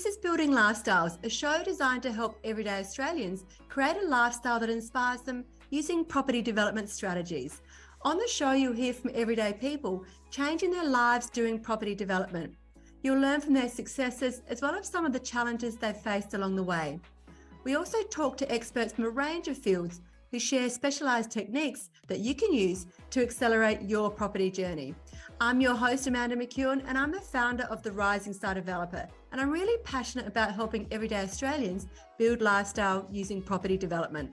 This is Building Lifestyles, a show designed to help everyday Australians create a lifestyle that inspires them using property development strategies. On the show, you'll hear from everyday people changing their lives doing property development. You'll learn from their successes as well as some of the challenges they've faced along the way. We also talk to experts from a range of fields who share specialised techniques that you can use to accelerate your property journey. I'm your host, Amanda McEwin, and I'm the founder of the Rising Star Developer. And I'm really passionate about helping everyday Australians build lifestyle using property development.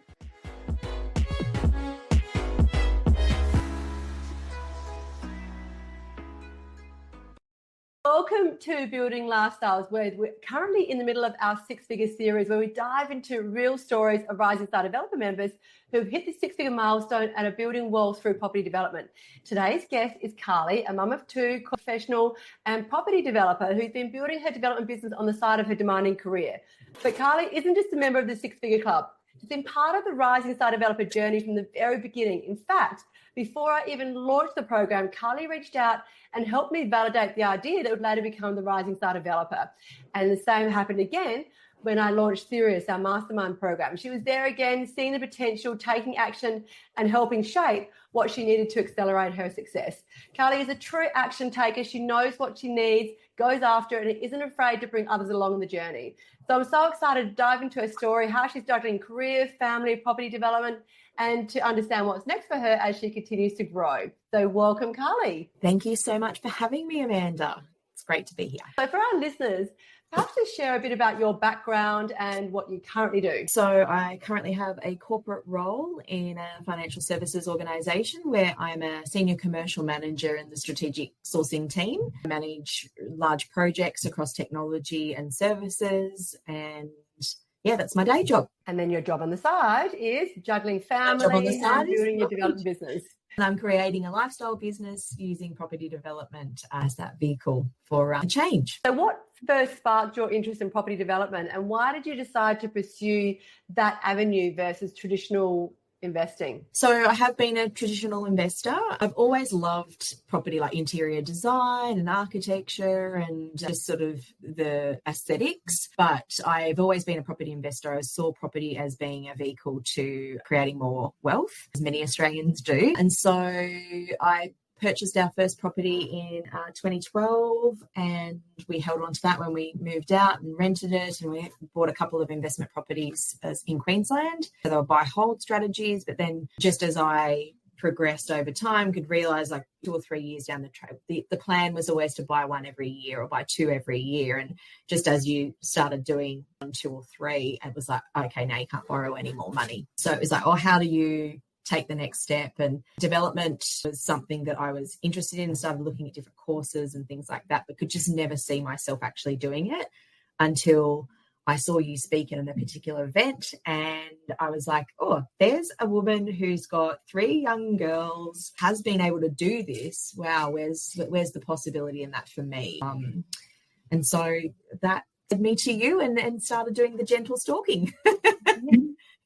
Welcome to Building Lifestyles, where we're currently in the middle of our six-figure series where we dive into real stories of Rising Star Developer members who've hit the six-figure milestone and are building walls through property development. Today's guest is Carly, a mum of two, professional and property developer who's been building her development business on the side of her demanding career. But Carly isn't just a member of the six-figure club. She's been part of the Rising Star Developer journey from the very beginning. In fact, before I even launched the program, Carly reached out and helped me validate the idea that would later become the Rising Star Developer. And the same happened again when I launched Sirius, our Mastermind program. She was there again, seeing the potential, taking action, and helping shape what she needed to accelerate her success. Carly is a true action taker. She knows what she needs, goes after it, and isn't afraid to bring others along on the journey. So I'm so excited to dive into her story, how she's juggling career, family, property development, and to understand what's next for her as she continues to grow. So welcome, Carly. Thank you so much for having me, Amanda. It's great to be here. So for our listeners, perhaps just share a bit about your background and what you currently do. So I currently have a corporate role in a financial services organisation where I'm a senior commercial manager in the strategic sourcing team. I manage large projects across technology and services, and yeah, that's my day job. And then your job on the side is juggling family and building your development business. And I'm creating a lifestyle business using property development as that vehicle for change. So what first sparked your interest in property development, and why did you decide to pursue that avenue versus traditional investing? So I have been a traditional investor. I've always loved property, like interior design and architecture and just sort of the aesthetics. But I've always been a property investor. I saw property as being a vehicle to creating more wealth, as many Australians do. And so I purchased our first property in 2012, and we held on to that when we moved out and rented it, and we bought a couple of investment properties in Queensland. So they were buy hold strategies, but then just as I progressed over time, could realise like 2 or 3 years down the track, the plan was always to buy one every year or buy two every year. And just as you started doing 1, 2 or 3, it was like, okay, now you can't borrow any more money. So it was like, oh, how do you take the next step? And development was something that I was interested in and started looking at different courses and things like that, but could just never see myself actually doing it until I saw you speak in a particular event. And I was like, oh, there's a woman who's got 3 young girls, has been able to do this. Wow, where's the possibility in that for me? And so that led me to you and started doing the gentle stalking.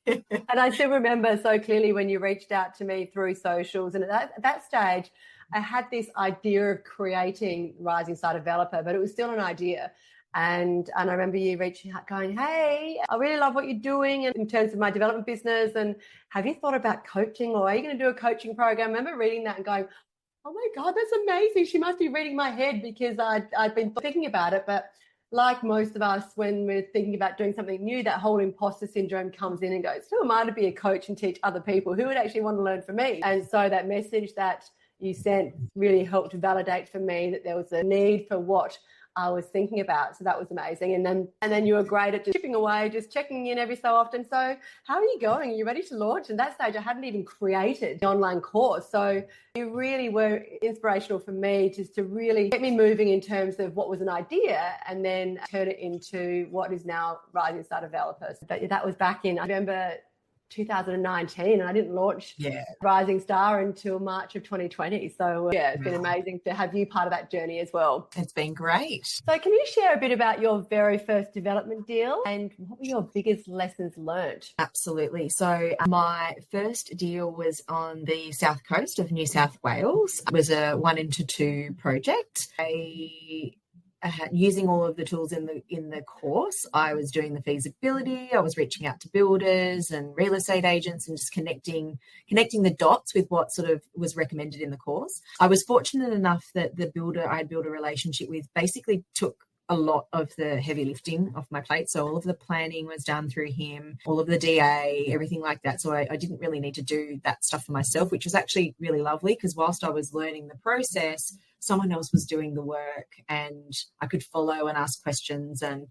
And I still remember so clearly when you reached out to me through socials. And at that stage, I had this idea of creating Rising Star Developer, but it was still an idea. And I remember you reaching out going, hey, I really love what you're doing in terms of my development business. And have you thought about coaching, or are you going to do a coaching program? I remember reading that and going, oh my God, that's amazing. She must be reading my head, because I'd been thinking about it. But like most of us, when we're thinking about doing something new, that whole imposter syndrome comes in and goes, who am I to be a coach and teach other people? Who would actually want to learn from me? And so that message that you sent really helped validate for me that there was a need for what I was thinking about. So that was amazing. And then you were great at just chipping away, just checking in every so often. So how are you going? Are you ready to launch? And that stage, I hadn't even created the online course. So you really were inspirational for me, just to really get me moving in terms of what was an idea and then turn it into what is now Rising Star Developers. But that was back in, I remember, 2019, and I didn't launch Rising Star until March of 2020. So yeah, it's been amazing to have you part of that journey as well. It's been great. So can you share a bit about your very first development deal and what were your biggest lessons learned? Absolutely. So my first deal was on the south coast of New South Wales. It was a 1 into 2 project. using all of the tools in the course. I was doing the feasibility. I was reaching out to builders and real estate agents and just connecting the dots with what sort of was recommended in the course. I was fortunate enough that the builder I had built a relationship with basically took a lot of the heavy lifting off my plate. So all of the planning was done through him, all of the DA, everything like that. So I didn't really need to do that stuff for myself, which was actually really lovely, because whilst I was learning the process, someone else was doing the work and I could follow and ask questions and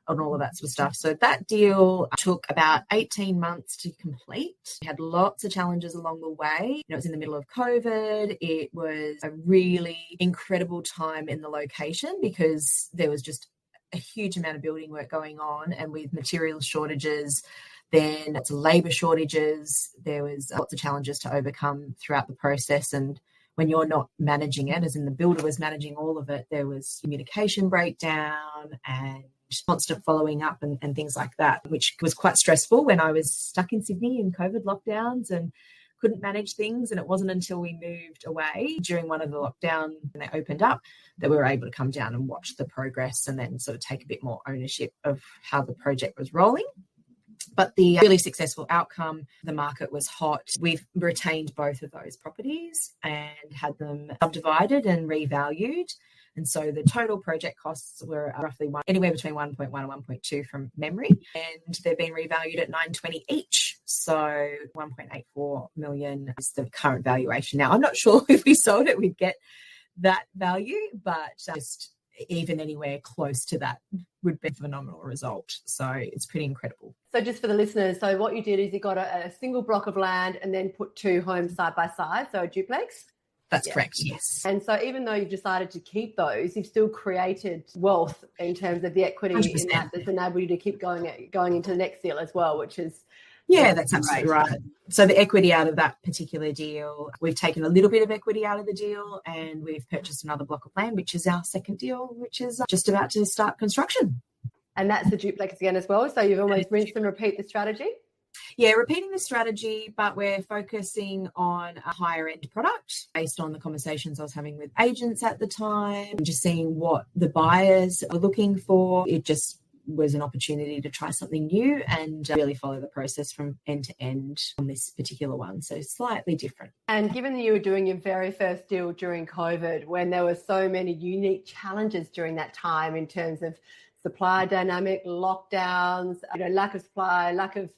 all of that sort of stuff. So that deal took about 18 months to complete. We had lots of challenges along the way. It was in the middle of COVID. It was a really incredible time in the location because there was just a huge amount of building work going on, and with material shortages, then lots of labour shortages, there was lots of challenges to overcome throughout the process. And when you're not managing it, as in the builder was managing all of it, there was communication breakdown and constant following up and things like that, which was quite stressful when I was stuck in Sydney in COVID lockdowns and couldn't manage things. And it wasn't until we moved away during one of the lockdowns when they opened up that we were able to come down and watch the progress and then sort of take a bit more ownership of how the project was rolling. But the really successful outcome, the market was hot. We've retained both of those properties and had them subdivided and revalued. And so the total project costs were roughly anywhere between 1.1 and 1.2 from memory. And they've been revalued at 920 each. So 1.84 million is the current valuation. Now, I'm not sure if we sold it, we'd get that value, but just even anywhere close to that would be a phenomenal result. So it's pretty incredible. So just for the listeners, so what you did is you got a single block of land and then put two homes side by side, so a duplex? That's correct, yes. And so even though you've decided to keep those, you've still created wealth in terms of the equity 100%. in that that's enabled you to keep going into the next deal as well, which is... Yeah, that's absolutely right. So the equity out of that particular deal, we've taken a little bit of equity out of the deal and we've purchased another block of land, which is our second deal, which is just about to start construction. And that's the duplex again as well. So you've almost rinsed and repeat the strategy? Yeah, repeating the strategy, but we're focusing on a higher end product based on the conversations I was having with agents at the time, and just seeing what the buyers are looking for. It just was an opportunity to try something new and really follow the process from end to end on this particular one. So slightly different. And given that you were doing your very first deal during COVID, when there were so many unique challenges during that time in terms of supply dynamic, lockdowns, lack of supply, lack of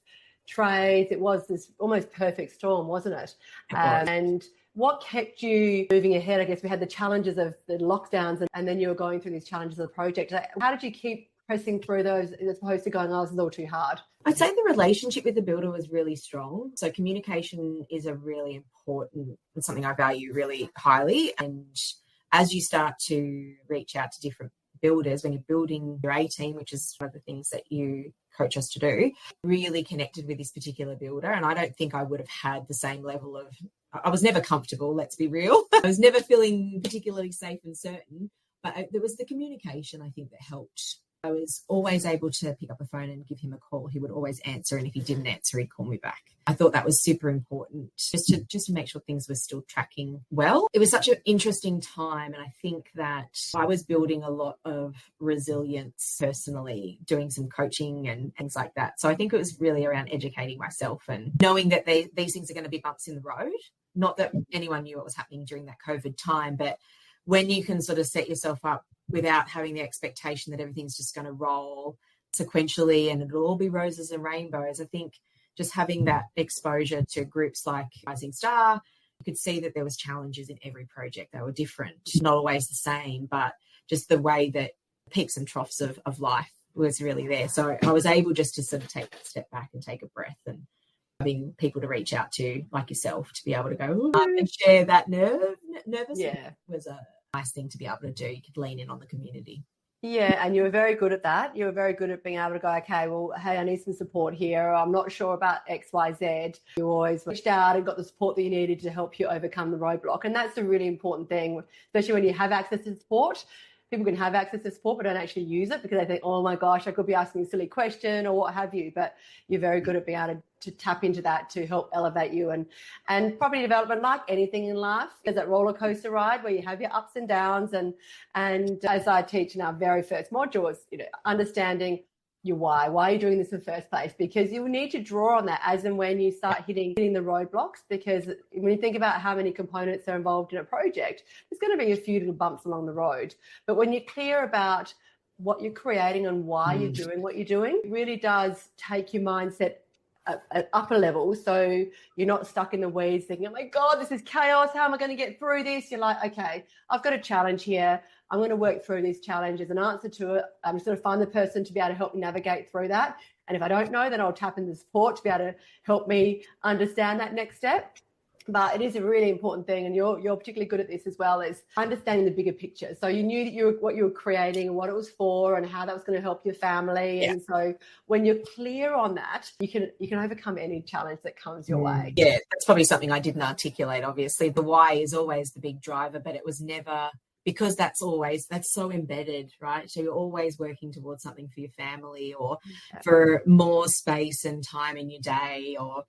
trades, it was this almost perfect storm, wasn't it? And what kept you moving ahead? I guess we had the challenges of the lockdowns and then you were going through these challenges of the project. How did you keep pressing through those as opposed to going, oh, this is all too hard? I'd say the relationship with the builder was really strong. So communication is a really important, it's something I value really highly. And as you start to reach out to different builders, when you're building your A team, which is one of the things that you coach us to do, really connected with this particular builder. And I don't think I would have had the same level of, I was never comfortable, let's be real. I was never feeling particularly safe and certain, but there was the communication, I think, that helped. I was always able to pick up the phone and give him a call. He would always answer, and if he didn't answer, he'd call me back. I thought that was super important just to make sure things were still tracking well. It was such an interesting time, and I think that I was building a lot of resilience personally, doing some coaching and things like that. So I think it was really around educating myself and knowing that these things are going to be bumps in the road. Not that anyone knew what was happening during that COVID time, but when you can sort of set yourself up without having the expectation that everything's just going to roll sequentially and it'll all be roses and rainbows. I think just having that exposure to groups like Rising Star, you could see that there was challenges in every project. They were different, not always the same, but just the way that peaks and troughs of life was really there. So I was able just to sort of take that step back and take a breath, and having people to reach out to like yourself to be able to go and share that nervous was a nice thing to be able to do. You could lean in on the community. Yeah, and you were very good at that. You were very good at being able to go, okay, well, hey, I need some support here. I'm not sure about X, Y, Z. You always reached out and got the support that you needed to help you overcome the roadblock. And that's a really important thing, especially when you have access to support. People can have access to support but don't actually use it because they think, oh my gosh, I could be asking a silly question or what have you. But you're very good at being able to to tap into that to help elevate you. And property development, like anything in life, is that roller coaster ride where you have your ups and downs. And as I teach in our very first module, is, understanding your why are you doing this in the first place? Because you need to draw on that as and when you start hitting the roadblocks, because when you think about how many components are involved in a project, there's going to be a few little bumps along the road. But when you're clear about what you're creating and why you're doing what you're doing, it really does take your mindset at upper level, so you're not stuck in the weeds thinking, oh my God, this is chaos, how am I going to get through this? You're like, okay, I've got a challenge here, I'm going to work through these challenges, an answer to it. I'm just going to find the person to be able to help me navigate through that, and if I don't know, then I'll tap into support to be able to help me understand that next step. But it is a really important thing, and you're particularly good at this as well, is understanding the bigger picture. So you knew that what you were creating and what it was for and how that was going to help your family. Yeah. And so when you're clear on that, you can overcome any challenge that comes your way. Yeah, that's probably something I didn't articulate, obviously. The why is always the big driver, but it was never, because that's so embedded, right? So you're always working towards something for your family, or for more space and time in your day, or,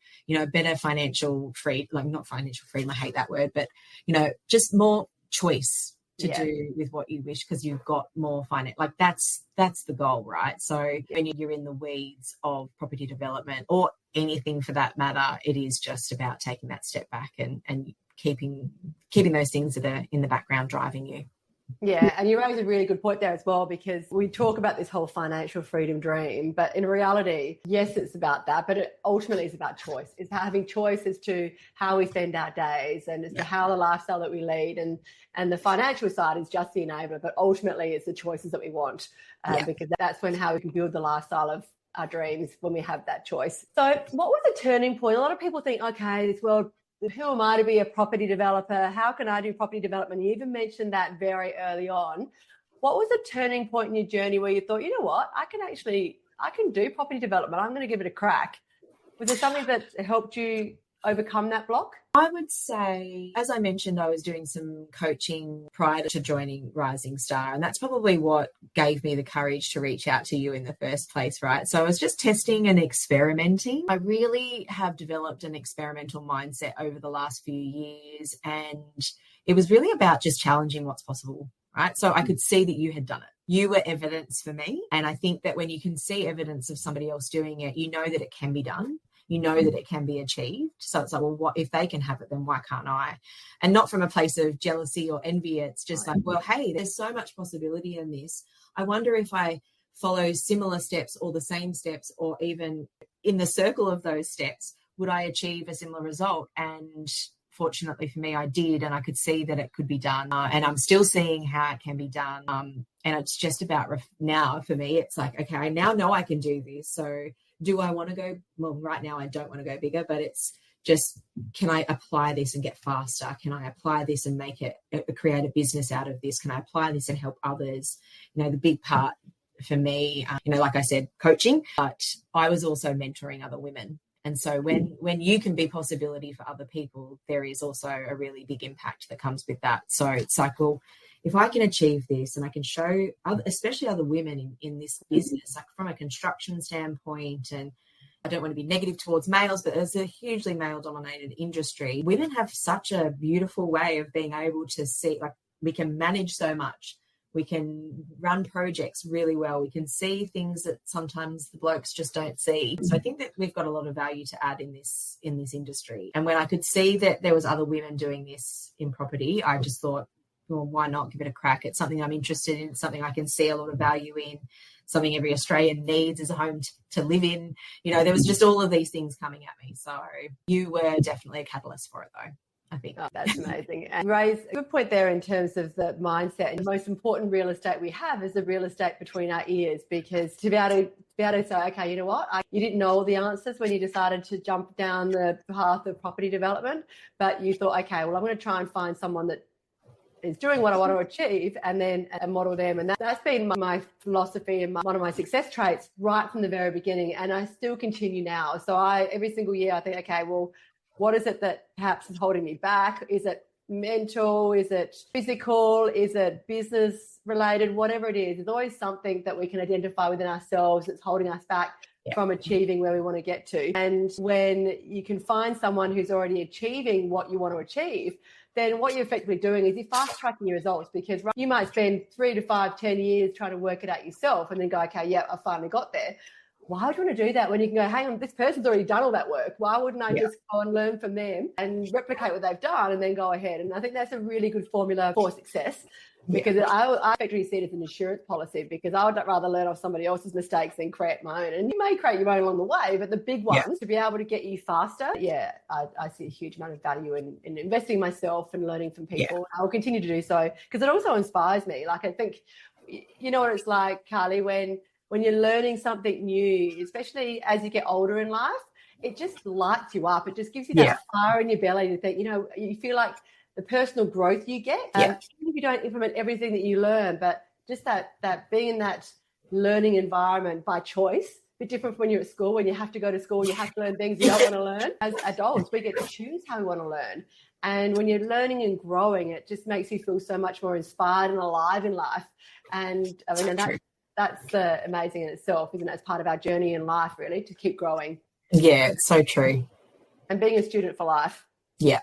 better financial freedom, not financial freedom, I hate that word, but, just more choice to do with what you wish, because you've got more finance. Like that's the goal, right? So when you're in the weeds of property development or anything for that matter, it is just about taking that step back and keeping those things that are in the background driving you. Yeah, and you raise a really good point there as well, because we talk about this whole financial freedom dream, but in reality, yes, it's about that, but it ultimately is about choice. It's having choice as to how we spend our days and as to how the lifestyle that we lead, and the financial side is just the enabler, but ultimately it's the choices that we want, because that's how we can build the lifestyle of our dreams, when we have that choice. So what was the turning point? A lot of people think, okay, this world, who am I to be a property developer? How can I do property development? You even mentioned that very early on. What was the turning point in your journey where you thought, you know what, I can do property development. I'm going to give it a crack. Was there something that helped you overcome that block? I would say, as I mentioned, I was doing some coaching prior to joining Rising Star, and that's probably what gave me the courage to reach out to you in the first place, right? So I was just testing and experimenting. I really have developed an experimental mindset over the last few years, and it was really about just challenging what's possible, right? So I could see that you had done it. You were evidence for me, and I think that when you can see evidence of somebody else doing it, you know that it can be done. You know that it can be achieved. So it's like, well, what if they can have it, then why can't I? And not from a place of jealousy or envy. It's just like, well, hey, there's so much possibility in this. I wonder if I follow similar steps or the same steps, or even in the circle of those steps, would I achieve a similar result? And fortunately for me, I did, and I could see that it could be done. And I'm still seeing how it can be done. And it's just about now for me, it's like, okay, I now know I can do this. So do I want to go? Well, right now I don't want to go bigger, but it's just, can I apply this and get faster? Can I apply this and make it, create a business out of this? Can I apply this and help others? The big part for me, like I said, coaching, but I was also mentoring other women. And so when you can be possibility for other people, there is also a really big impact that comes with that. So it's like, well, if I can achieve this and I can show especially other women in this business, like from a construction standpoint, and I don't want to be negative towards males, but it's a hugely male-dominated industry. Women have such a beautiful way of being able to see, like, we can manage so much. We can run projects really well. We can see things that sometimes the blokes just don't see. So I think that we've got a lot of value to add in this industry. And when I could see that there was other women doing this in property, I just thought, well, why not give it a crack? It's something I'm interested in. It's something I can see a lot of value in. Something every Australian needs as a home to live in. There was just all of these things coming at me. So you were definitely a catalyst for it, though, I think. Oh, that's amazing. And raise a good point there in terms of the mindset. And the most important real estate we have is the real estate between our ears, because to be able to say, okay, you know what? You didn't know all the answers when you decided to jump down the path of property development, but you thought, okay, well, I'm going to try and find someone that is doing what I want to achieve, and then model them. And that's been my philosophy and one of my success traits right from the very beginning. And I still continue now. So every single year I think, okay, well, what is it that perhaps is holding me back? Is it mental? Is it physical? Is it business related? Whatever it is, there's always something that we can identify within ourselves that's holding us back. from achieving where we want to get to. And when you can find someone who's already achieving what you want to achieve, then what you're effectively doing is you're fast tracking your results, because you might spend 3 to 5, 10 years trying to work it out yourself and then go, okay, yeah, I finally got there. Why would you want to do that when you can go, hang on, this person's already done all that work? Why wouldn't I just go and learn from them and replicate what they've done and then go ahead? And I think that's a really good formula for success, because I effectively see it as an insurance policy, because I would rather learn off somebody else's mistakes than create my own. And you may create your own along the way, but the big ones to be able to get you faster, I see a huge amount of value in investing in myself and learning from people. I will continue to do so, because it also inspires me. Like, I think, you know what it's like, Carly, when you're learning something new, especially as you get older in life, it just lights you up. It just gives you that fire in your belly to think, you feel like the personal growth you get, even if you don't implement everything that you learn, but just that being in that learning environment by choice, a bit different from when you're at school. When you have to go to school, you have to learn things you don't want to learn. As adults, we get to choose how we want to learn. And when you're learning and growing, it just makes you feel so much more inspired and alive in life. And I mean, that's amazing in itself, isn't it? It's part of our journey in life, really, to keep growing. Yeah, it's so true. And being a student for life. Yeah,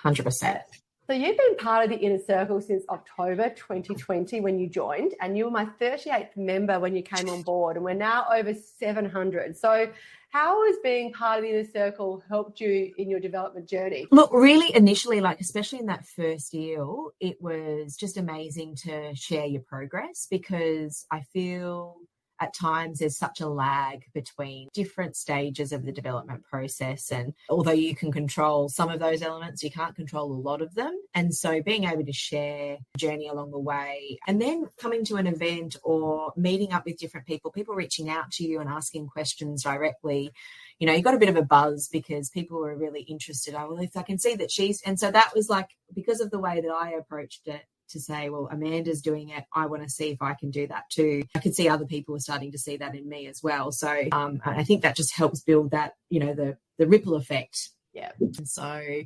100%. So you've been part of the Inner Circle since October 2020 when you joined, and you were my 38th member when you came on board, and we're now over 700. So how has being part of the Inner Circle helped you in your development journey? Look, really initially, like especially in that first year, it was just amazing to share your progress, because I feel at times there's such a lag between different stages of the development process. And although you can control some of those elements, you can't control a lot of them. And so being able to share the journey along the way, and then coming to an event or meeting up with different people reaching out to you and asking questions directly, you got a bit of a buzz, because people were really interested. Oh, well, if I can see that and so that was like, because of the way that I approached it, to say, well, Amanda's doing it, I want to see if I can do that too. I could see other people were starting to see that in me as well. So I think that just helps build that, the ripple effect. Yeah. And so,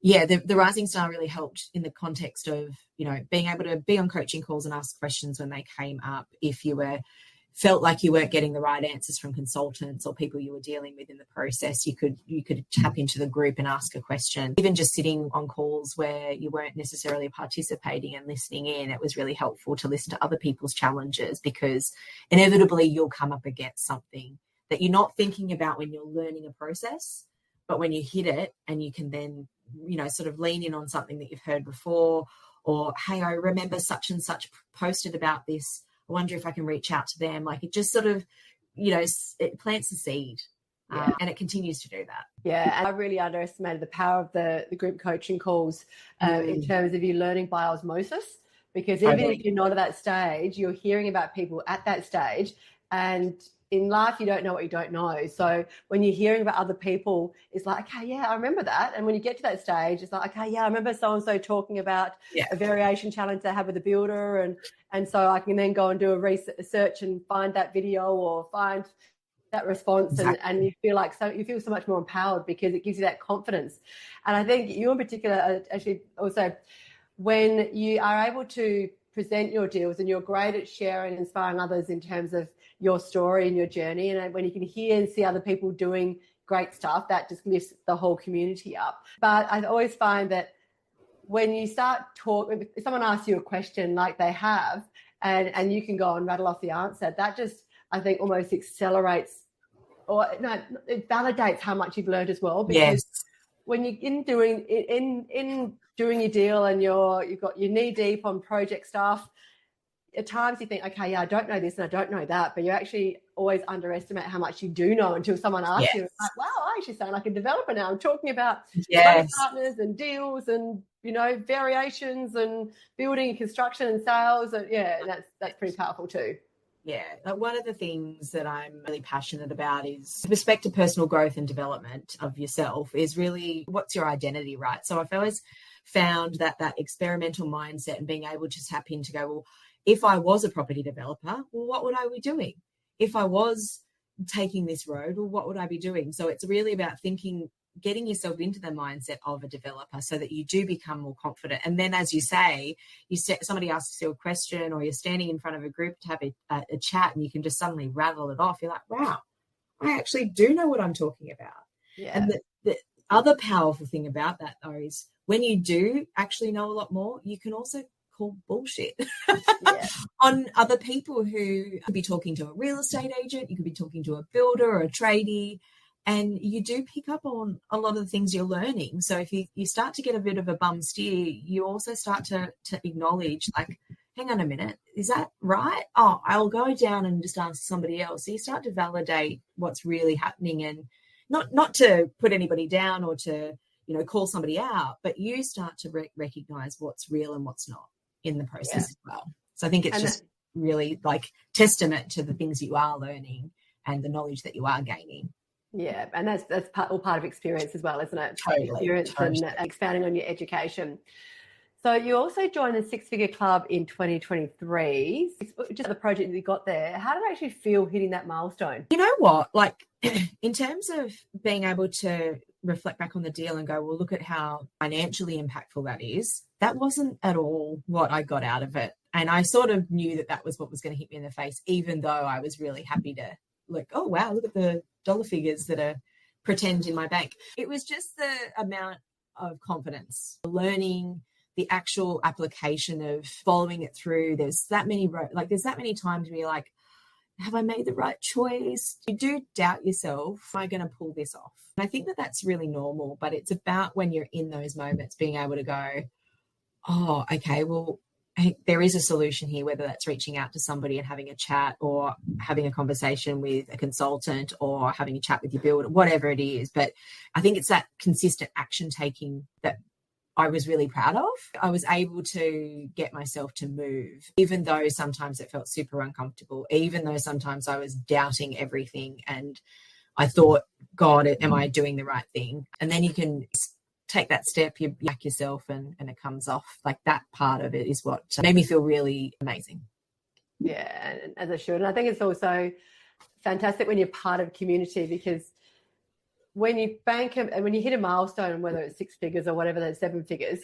the Rising Star really helped in the context of, being able to be on coaching calls and ask questions when they came up. If you felt like you weren't getting the right answers from consultants or people you were dealing with in the process, you could tap into the group and ask a question. Even just sitting on calls where you weren't necessarily participating and listening in, it was really helpful to listen to other people's challenges, because inevitably you'll come up against something that you're not thinking about when you're learning a process, but when you hit it, and you can then, sort of lean in on something that you've heard before, or, hey, I remember such and such posted about this. I wonder if I can reach out to them. Like, it just sort of, it plants the seed, and it continues to do that. Yeah, and I really underestimated the power of the group coaching calls in terms of you learning by osmosis, because even if you're not at that stage, you're hearing about people at that stage, and in life, you don't know what you don't know. So when you're hearing about other people, it's like, okay, yeah, I remember that. And when you get to that stage, it's like, okay, yeah, I remember so-and-so talking about a variation challenge they have with a builder. And so I can then go and do a research and find that video or find that response. And you feel so much more empowered, because it gives you that confidence. And I think you in particular, actually also, when you are able to present your deals and you're great at sharing and inspiring others in terms of your story and your journey, and when you can hear and see other people doing great stuff, that just lifts the whole community up. But I always find that when you start talking, if someone asks you a question like they have, and you can go and rattle off the answer, that just, I think, almost accelerates, or no, it validates how much you've learned as well. Because when you're doing your deal and you've got your knee deep on project stuff, at times you think, okay, yeah, I don't know this and I don't know that, but you actually always underestimate how much you do know until someone asks you. It's like, wow, I actually sound like a developer now. I'm talking about partners and deals and, variations and building and construction and sales. And that's pretty powerful too. Yeah. One of the things that I'm really passionate about is, with respect to personal growth and development of yourself, is really, what's your identity, right? So I've always found that experimental mindset and being able to tap in to go, well, if I was a property developer, well, what would I be doing? If I was taking this road, well, what would I be doing? So it's really about getting yourself into the mindset of a developer, so that you do become more confident. And then, as you say, somebody asks you a question, or you're standing in front of a group to have a chat, and you can just suddenly rattle it off. You're like, wow, I actually do know what I'm talking about. Yeah. And the other powerful thing about that, though, is when you do actually know a lot more, you can also call bullshit on other people who could be talking to a real estate agent, you could be talking to a builder or a tradie, and you do pick up on a lot of the things you're learning. So if you start to get a bit of a bum steer, you also start to acknowledge, like, hang on a minute, is that right? Oh, I'll go down and just ask somebody else. So you start to validate what's really happening, and not to put anybody down or to, you know, call somebody out, but you start to recognize what's real and what's not in the process as well. So I think it's just really like testament to the things you are learning and the knowledge that you are gaining. Yeah, and that's all part of experience as well, isn't it? Totally. Experience and expanding on your education. So you also joined the Six Figure Club in 2023. Just the project that you got there, how did it actually feel hitting that milestone? You know what? Like, in terms of being able to reflect back on the deal and go, well, look at how financially impactful that is. That wasn't at all what I got out of it. And I sort of knew that was what was going to hit me in the face, even though I was really happy to, like, oh, wow, look at the dollar figures that are pretend in my bank. It was just the amount of confidence, learning, the actual application of following it through. There's that many times where you're like, have I made the right choice? You do doubt yourself. Am I going to pull this off? And I think that that's really normal, but it's about when you're in those moments being able to go, oh, okay, well, there is a solution here, whether that's reaching out to somebody and having a chat or having a conversation with a consultant or having a chat with your builder, whatever it is. But I think it's that consistent action taking that I was really proud of. I was able to get myself to move, even though sometimes it felt super uncomfortable, even though sometimes I was doubting everything and I thought, God, am I doing the right thing? And then you can take that step, you back yourself and it comes off. Like, that part of it is what made me feel really amazing. Yeah, as I should. And I think it's also fantastic when you're part of community, because when you when you hit a milestone, whether it's six figures or whatever, those seven figures,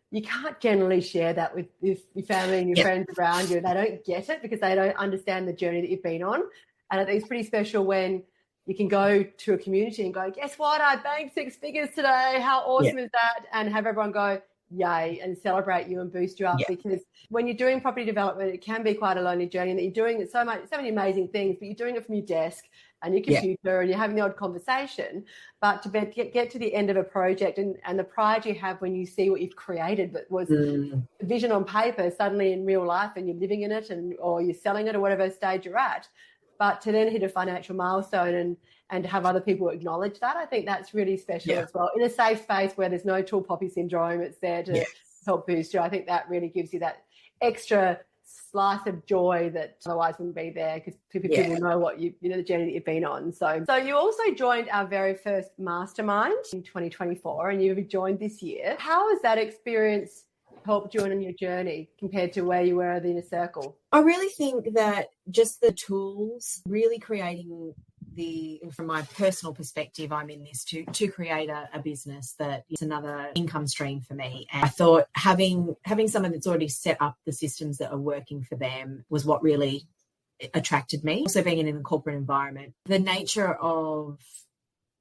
you can't generally share that with your family and your friends around you. They don't get it because they don't understand the journey that you've been on. And I think it's pretty special when you can go to a community and go, guess what? I banked six figures today. How awesome is that? And have everyone go, yay, and celebrate you and boost you up. Because when you're doing property development, it can be quite a lonely journey, and that you're doing so many amazing things, but you're doing it from your desk and your computer and you're having the odd conversation. But to get to the end of a project and the pride you have when you see what you've created, but was vision on paper, suddenly in real life, and you're living in it, or you're selling it, or whatever stage you're at. But to then hit a financial milestone and have other people acknowledge that, I think that's really special as well. In a safe space where there's no tall poppy syndrome, it's there to help boost you. I think that really gives you that extra slice of joy that otherwise wouldn't be there, because people know what you know the journey that you've been on. So you also joined our very first Mastermind in 2024, and you've joined this year. How has that experience helped you on your journey compared to where you were in a circle? I really think that just the tools, really creating from my personal perspective, I'm in this to create a business that is another income stream for me. And I thought having someone that's already set up the systems that are working for them was what really attracted me. Also, being in a corporate environment, the nature of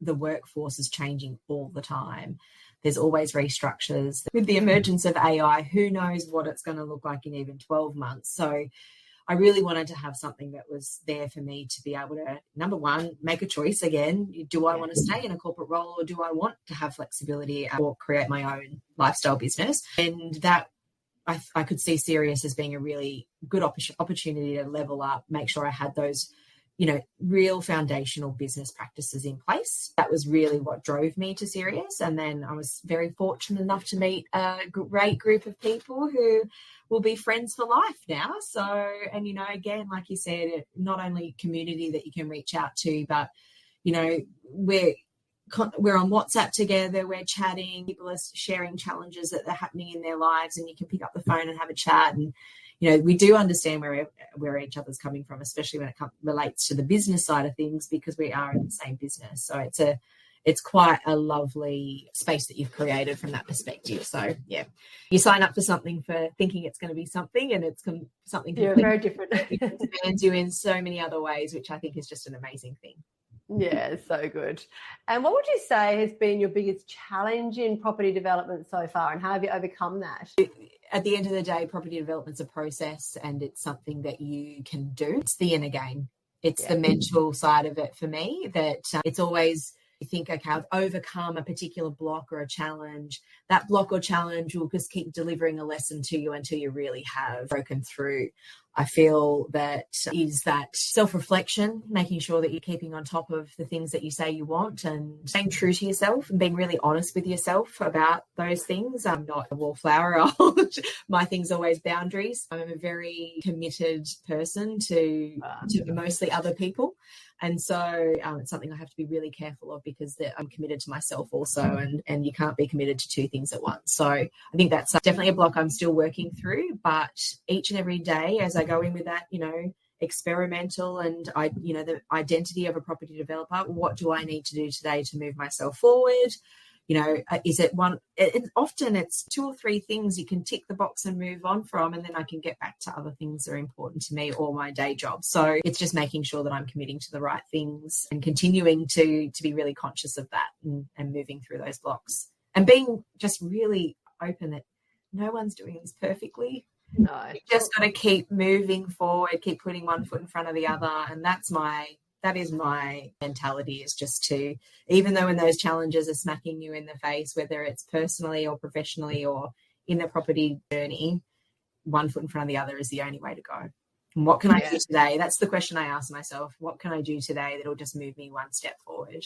the workforce is changing all the time. There's always restructures. With the emergence of AI, who knows what it's going to look like in even 12 months. So I really wanted to have something that was there for me to be able to, number one, make a choice again. Do I want to stay in a corporate role, or do I want to have flexibility or create my own lifestyle business? And that I could see Sirius as being a really good opportunity to level up, make sure I had those, real foundational business practices in place. That was really what drove me to Sirius. And then I was very fortunate enough to meet a great group of people who will be friends for life now. So, and, again, like you said, not only community that you can reach out to, but, we're on WhatsApp together, we're chatting, people are sharing challenges that are happening in their lives, and you can pick up the phone and have a chat. And we do understand where each other's coming from, especially when it relates to the business side of things, because we are in the same business. So it's quite a lovely space that you've created from that perspective. So you sign up for something for thinking it's going to be something, and it's something very different. It expands you in so many other ways, which I think is just an amazing thing. Yeah, so good. And what would you say has been your biggest challenge in property development so far, and how have you overcome that? At the end of the day, property development's a process, and it's something that you can do. It's the inner game. It's the mental side of it for me that it's always, you think, okay, I've overcome a particular block or a challenge. That block or challenge will just keep delivering a lesson to you until you really have broken through. I feel that is that self-reflection, making sure that you're keeping on top of the things that you say you want and staying true to yourself and being really honest with yourself about those things. I'm not a wallflower. My thing's always boundaries. I'm a very committed person to mostly other people. And so it's something I have to be really careful of, because I'm committed to myself also, and you can't be committed to two things at once. So I think that's definitely a block I'm still working through, but each and every day as I go in with that, experimental and the identity of a property developer, what do I need to do today to move myself forward? Is it one? Often it's two or three things you can tick the box and move on from, and then I can get back to other things that are important to me or my day job. So it's just making sure that I'm committing to the right things and continuing to be really conscious of that and moving through those blocks and being just really open that no one's doing this perfectly. No, You just got to keep moving forward, keep putting one foot in front of the other, and that is my mentality, is just to, even though when those challenges are smacking you in the face, whether it's personally or professionally or in the property journey, one foot in front of the other is the only way to go. And what can I do today? That's the question I ask myself. What can I do today that'll just move me one step forward?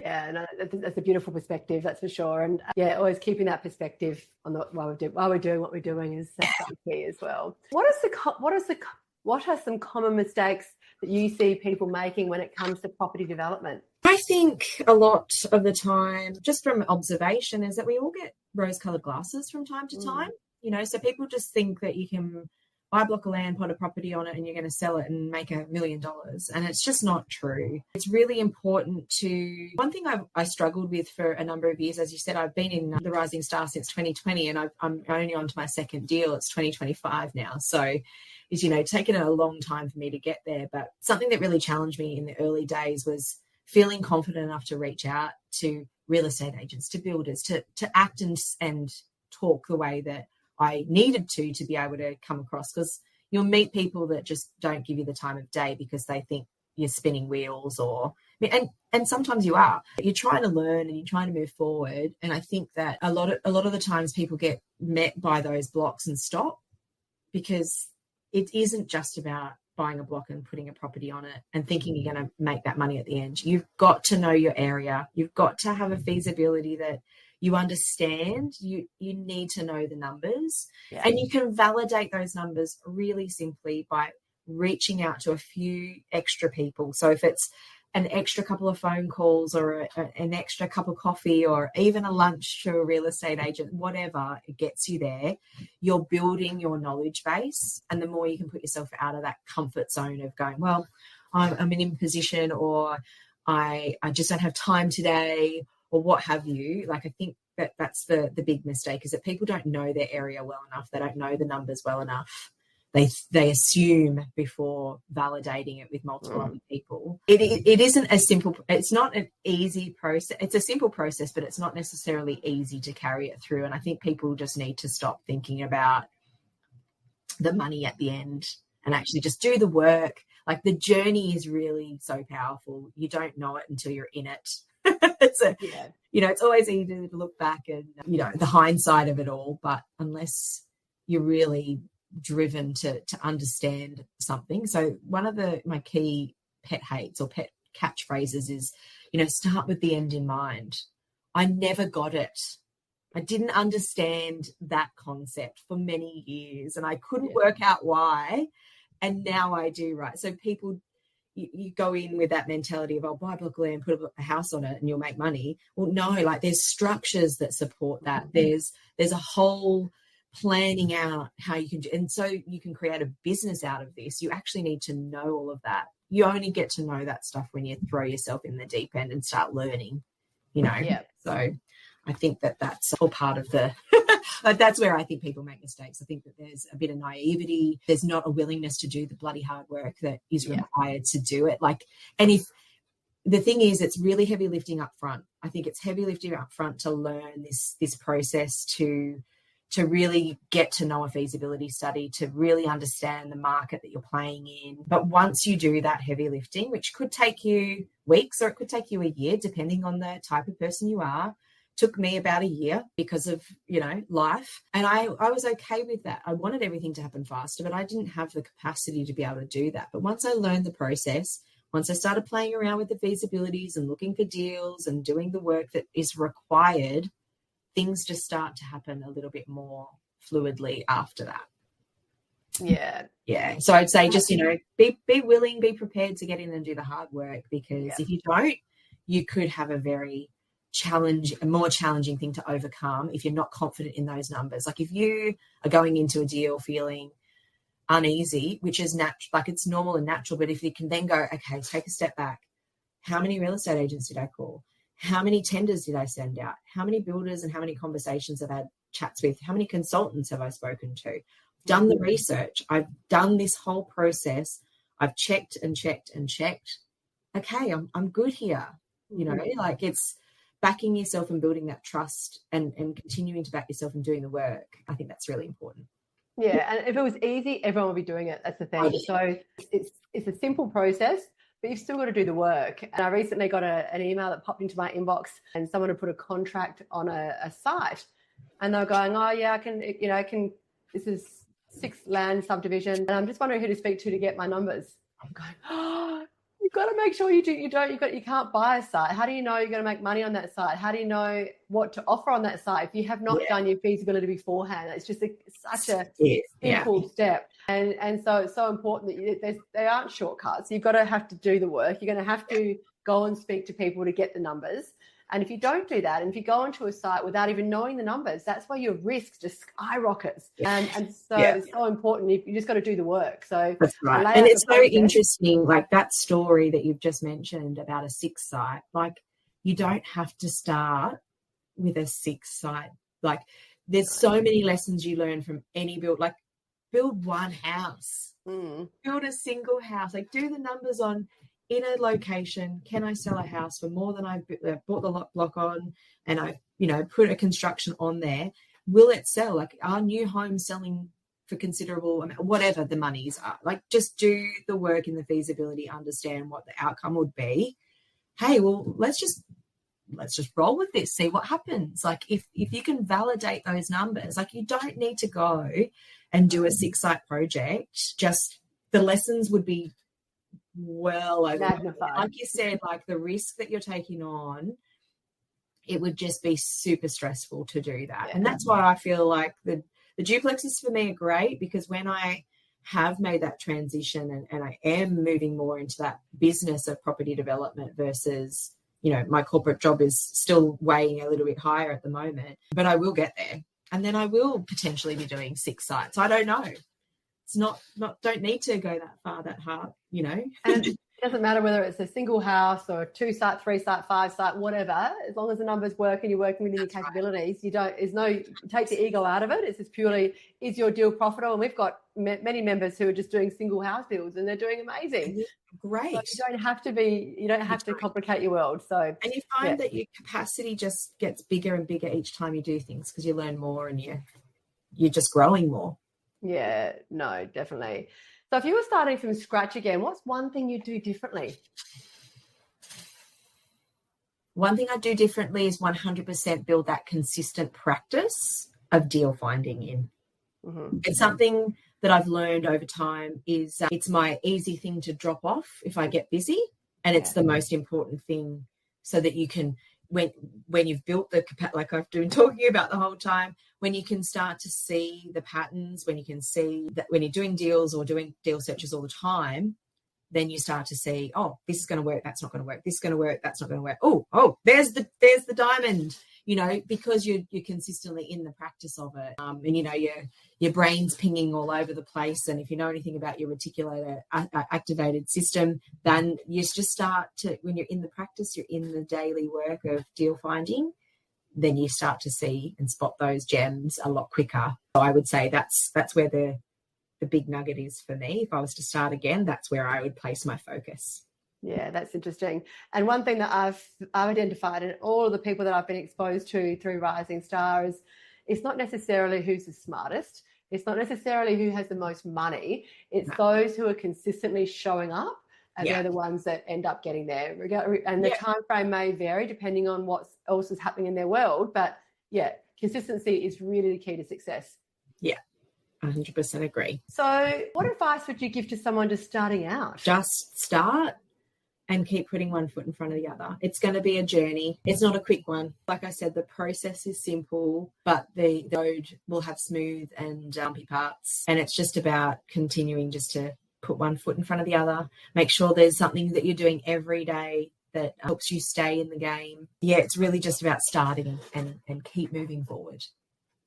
Yeah, no, that's a beautiful perspective, that's for sure. And always keeping that perspective on while we're doing what we're doing is key as well. What are some common mistakes that you see people making when it comes to property development? I think a lot of the time, just from observation, is that we all get rose-coloured glasses from time to time. So people just think that you can buy a block of land, put a property on it, and you're going to sell it and make $1 million. And it's just not true. It's really important to... One thing I struggled with for a number of years, as you said, I've been in the Rising Star since 2020, and I'm only on to my second deal. It's 2025 now. So it's, taken a long time for me to get there. But something that really challenged me in the early days was feeling confident enough to reach out to real estate agents, to builders, to act and talk the way that I needed to be able to come across, because you'll meet people that just don't give you the time of day because they think you're spinning wheels, and sometimes you are. You're trying to learn and you're trying to move forward. And I think that a lot of the times people get met by those blocks and stop, because it isn't just about buying a block and putting a property on it and thinking you're going to make that money at the end. You've got to know your area. You've got to have a feasibility that you understand. You need to know the numbers, and you can validate those numbers really simply by reaching out to a few extra people. So if it's an extra couple of phone calls or an extra cup of coffee or even a lunch to a real estate agent, whatever, it gets you there. You're building your knowledge base, and the more you can put yourself out of that comfort zone of going, well, I'm in position, or I just don't have time today, or what have you. Like, I think that's the big mistake, is that people don't know their area well enough. They don't know the numbers well enough. They assume before validating it with multiple other people. It isn't a simple, it's not an easy process. It's a simple process, but it's not necessarily easy to carry it through. And I think people just need to stop thinking about the money at the end and actually just do the work. Like, the journey is really so powerful. You don't know it until you're in it. It's always easy to look back and, the hindsight of it all. But unless you're really driven to understand something. So one of my key pet hates or pet catchphrases is, start with the end in mind. I never got it. I didn't understand that concept for many years, and I couldn't work out why. And now I do, right? So people, you go in with that mentality of, I'll buy a block of land, put a house on it and you'll make money. Well, no, like, there's structures that support that. There's a whole planning out how you can do, and so you can create a business out of this. You actually need to know all of that. You only get to know that stuff when you throw yourself in the deep end and start learning, So I think that's all part of the like, that's where I think people make mistakes. I think that there's a bit of naivety. There's not a willingness to do the bloody hard work that is required to do it. Like, and the thing is, it's really heavy lifting up front. I think it's heavy lifting up front to learn this process, to really get to know a feasibility study, to really understand the market that you're playing in. But once you do that heavy lifting, which could take you weeks or it could take you a year, depending on the type of person you are, took me about a year because of, life. And I was okay with that. I wanted everything to happen faster, but I didn't have the capacity to be able to do that. But once I learned the process, once I started playing around with the feasibilities and looking for deals and doing the work that is required, things just start to happen a little bit more fluidly after that. Yeah. So I'd say just, be willing, be prepared to get in and do the hard work, because if you don't, you could have a more challenging thing to overcome if you're not confident in those numbers. Like if you are going into a deal feeling uneasy, which is it's normal and natural, but if you can then go, okay, take a step back. How many real estate agents did I call? How many tenders did I send out? How many builders and how many conversations have I had chats with? How many consultants have I spoken to? I've done the research. I've done this whole process. I've checked and checked and checked. Okay, I'm good here. It's backing yourself and building that trust and continuing to back yourself and doing the work. I think that's really important. Yeah, and if it was easy, everyone would be doing it. That's the thing. So it's a simple process, but you've still got to do the work. And I recently got an email that popped into my inbox, and someone had put a contract on a site, and they were going, "Oh yeah, I can. This is 6 land subdivision, and I'm just wondering who to speak to get my numbers." I'm going, "Oh, you've got to make sure you do. You can't buy a site. How do you know you're going to make money on that site? How do you know what to offer on that site if you have not done your feasibility beforehand?" It's just such a simple step. And so it's so important that they aren't shortcuts. You've got to have to do the work. You're going to have to go and speak to people to get the numbers. And if you don't do that, and if you go onto a site without even knowing the numbers, that's where your risk just skyrockets. And so it's so important. You just got to do the work. So that's right. And it's so interesting, like that story that you've just mentioned about a 6 site. Like you don't have to start with a 6 site. Like there's so many lessons you learn from any build. Like build one house, build a single house. Like do the numbers on. In a location, can I sell a house for more than I bought the block on, and I, put a construction on there? Will it sell? Like, are new homes selling for considerable amount, whatever the monies are? Like, just do the work in the feasibility, understand what the outcome would be. Hey, well, let's just roll with this, see what happens. Like, if you can validate those numbers, like you don't need to go and do a 6-site project. Just the lessons would be well over magnified. Like you said, like the risk that you're taking on, it would just be super stressful to do that. And that's why I feel like the duplexes for me are great, because when I have made that transition and I am moving more into that business of property development versus, my corporate job is still weighing a little bit higher at the moment, but I will get there. And then I will potentially be doing 6 sites. I don't know. It's not don't need to go that far, that hard, And it doesn't matter whether it's a single house or a 2-site, 3-site, 5-site, whatever. As long as the numbers work and you're working within your capabilities, you take the ego out of it. It's just purely, is your deal profitable? And we've got many members who are just doing single house deals, and they're doing amazing. Great. So you don't have to complicate your world. So, and you find that your capacity just gets bigger and bigger each time you do things, because you learn more and you're just growing more. Yeah, no, definitely. So if you were starting from scratch again, what's one thing you'd do differently? One thing I'd do differently is 100% build that consistent practice of deal finding in. It's something that I've learned over time is it's my easy thing to drop off if I get busy. And it's the most important thing, so that you can, when you've built the capacity, like I've been talking about the whole time, when you can start to see the patterns, when you can see that when you're doing deals or doing deal searches all the time, then you start to see, oh, this is going to work, that's not going to work, this is going to work, that's not going to work. Oh, there's the diamond, because you're consistently in the practice of it. And your brain's pinging all over the place. And if you know anything about your reticular activated system, then you just start to, when you're in the practice, you're in the daily work of deal finding, then you start to see and spot those gems a lot quicker. So I would say that's where the big nugget is for me. If I was to start again, that's where I would place my focus. Yeah, that's interesting. And one thing that I've identified in all of the people that I've been exposed to through Rising Star is it's not necessarily who's the smartest. It's not necessarily who has the most money. It's those who are consistently showing up, and they're the ones that end up getting there. And the time frame may vary depending on what else is happening in their world. But yeah, consistency is really the key to success. Yeah, 100% agree. So what advice would you give to someone just starting out? Just start and keep putting one foot in front of the other. It's going to be a journey. It's not a quick one. Like I said, the process is simple, but the road will have smooth and bumpy parts. And it's just about continuing just to put one foot in front of the other. Make sure there's something that you're doing every day that helps you stay in the game. Yeah, it's really just about starting and keep moving forward.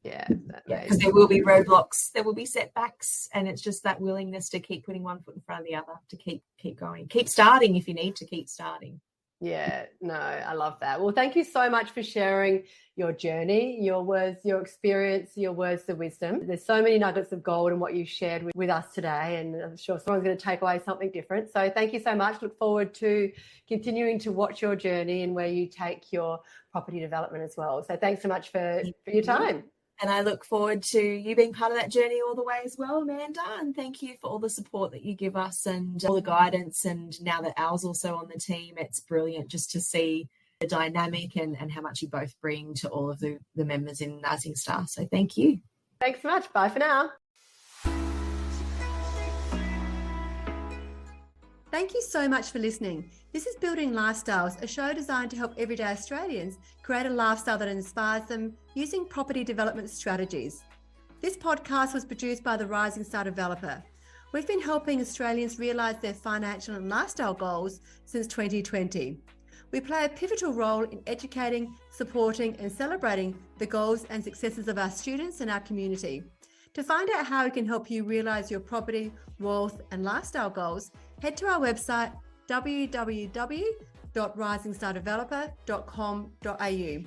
Yeah, because there will be roadblocks, there will be setbacks, and it's just that willingness to keep putting one foot in front of the other, to keep going, keep starting if you need to keep starting. Yeah, no, I love that. Well, thank you so much for sharing your journey, your words, your experience, your words of wisdom. There's so many nuggets of gold in what you shared with us today, and I'm sure someone's going to take away something different. So thank you so much. Look forward to continuing to watch your journey and where you take your property development as well. So thanks so much for your time. And I look forward to you being part of that journey all the way as well, Amanda. And thank you for all the support that you give us and all the guidance. And now that Al's also on the team, it's brilliant just to see the dynamic and how much you both bring to all of the members in Rising Star. So thank you. Thanks so much. Bye for now. Thank you so much for listening. This is Building Lifestyles, a show designed to help everyday Australians create a lifestyle that inspires them using property development strategies. This podcast was produced by the Rising Star developer. We've been helping Australians realise their financial and lifestyle goals since 2020. We play a pivotal role in educating, supporting and celebrating the goals and successes of our students and our community. To find out how we can help you realise your property, wealth and lifestyle goals, head to our website www.risingstardeveloper.com.au.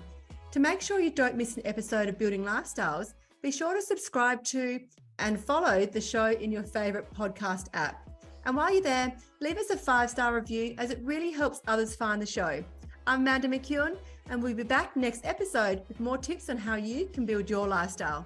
To make sure you don't miss an episode of Building Lifestyles, be sure to subscribe to and follow the show in your favourite podcast app. And while you're there, leave us a 5-star review as it really helps others find the show. I'm Amanda McEwin, and we'll be back next episode with more tips on how you can build your lifestyle.